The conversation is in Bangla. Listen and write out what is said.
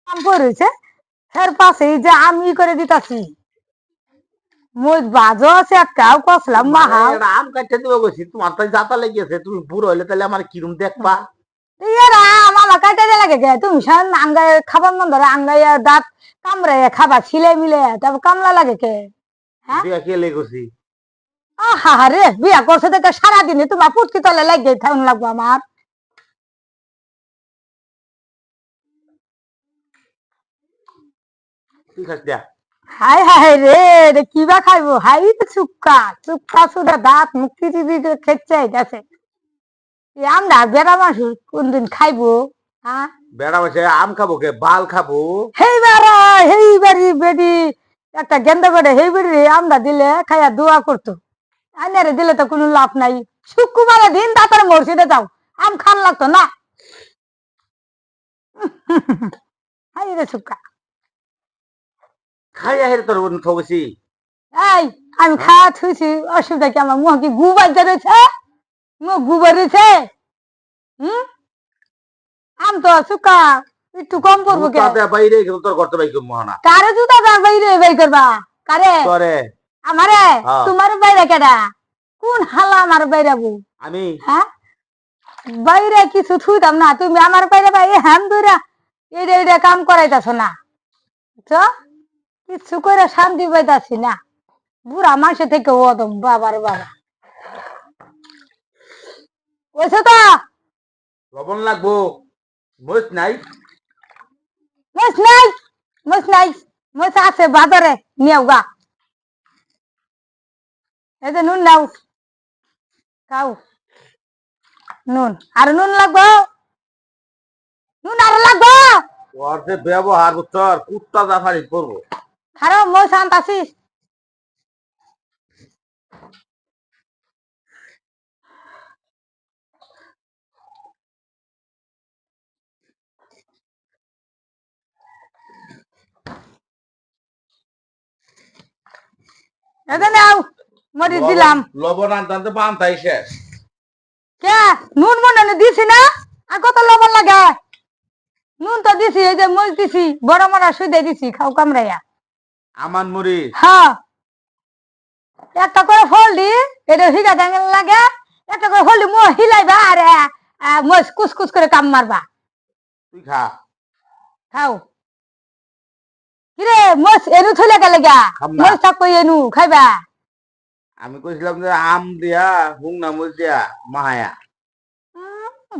আম পড়েছে এর পাশে যে আমি করে দিতাছি মই বাজো আছে একটাও কসলাম মাহা আম কাটতে দিব গেছি তোমার তো যাতা লেগেছে তুমি বুড়ো হইলে তাহলে আমার কিরম দেখবা এরা আমার কাটে দিয়ে লাগে গে তুমি সান আঙ্গায় খাবার মন ধরে আঙ্গায় দাঁত কামড়ে খাবার ছিলে মিলে তারপর কামলা লাগে কে হ্যাঁ বিয়া কে লেগেছি আহা রে বিয়া করছে দেখে সারাদিনে তোমার পুটকি তলে লাগে থাকুন লাগবো আমার তুই খাস দিয়া হাই হাই রে কিবা খাইবো হাই চুক্কা চুক্কা সুদা দাঁত মুক্তি টিভি খেচ্ছে গেছে আমরা বেড়া মাসু কোনদিন খাইবো হ্যাঁ বেড়া বসে আম খাবো কে বাল খাবো হেইবারি বেডি একটা গেন্দা বেড়ে হেইবারি আমরা দিলে খাইয়া দোয়া করতো আইনারে দিলে তো কোনো লাভ নাই শুক্রবারে দিন তারপরে মসজিদে যাও আম খান লাগতো না হাই রে চুক্কা খাইয়া হেরে তোর থবছি এই আমি খাওয়া থুইছি অসুবিধা কি আমার মুখ কি গুবার রয়েছে মুখ গুবার রয়েছে হম আম তো চুক্কা একটু কম করবো কে বাইরে তোর করতে পাই মহানা কারে জুতা যার বাইরে বাই করবা কারে তোরে আমারে তোমার বাইরে কেডা কোন হালা আমার বাইরে বউ আমি হ্যাঁ বাইরে কিছু থুইতাম না তুমি আমার বাইরে বাই হ্যান দইরা এটা এটা কাম করাইতাছ না তো কিছু করে শান্তি পাইতাছি না বুড়া মানুষের থেকে ওদম বাবার বাবা ওইসে তো লবণ লাগবো মরিচ নাই মশ নাই মশ নাই মশ আছে বাজারে নিয়েও গা এই যে নুন নাও খাও নুন আর নুন লাগবো নুন আর লাগবো ওর যে ব্যবহার তোর কুত্তা জাফারি করবো খারাপ মই শান্ত আছিস এতে নাও মরিচ দিলাম লবণ আনতে পান্তাই শেষ কে নুন মনে দিছি না আর কত লবণ লাগে নুন তো দিছি এই যে মরিচ দিছি বড় মরা সুদে দিছি খাও কামড়াইয়া আমার মরিচ হ্যাঁ একটা করে ফল দি এটা হিগা জাঙ্গল লাগে একটা করে ফল দি মো হিলাইবা আর মস কুসকুস করে কাম মারবা তুই খা খাও কিরে মস এনু থলে গেলে গা মস থাকো এনু খাইবা আমি কইছিলাম যে আম দিয়া হুংনা মরিচ দিয়া মাহায়া